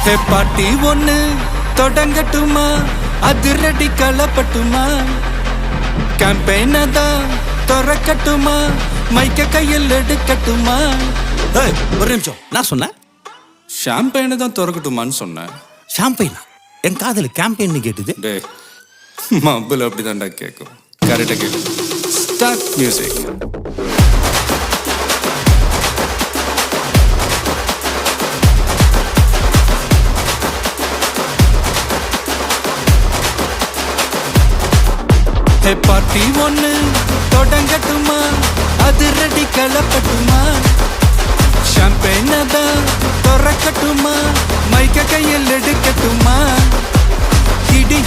ஹே பாட்டி ஒண்ணு தொடங்கட்டுமா, அதிரடி களப்பட்டுமா, கேம்பெயினை தான் திறக்கட்டுமா, மைக்க கையில் எடுக்கட்டுமா. ஒரு நிமிஷம், நான் சொன்னேன் ஷாம்பெயினை தான் திறக்கட்டுமான்னு சொன்னேன். ஷாம்பெயினா? என் காதல் கேம்பெயின் கேட்டுது. டே மப்பிள் அப்படிதான்டா கேட்கும். கரெக்டா கேட்கும். Start music. ஹே பார்ட்டி ஒண்ணு தொடங்கட்டுமா, அதிரடி களப்பட்டுமா, ஷாம்பெயினை தான் திறக்கட்டுமா, மைக்க கையில் எடுக்கட்டுமா, இடி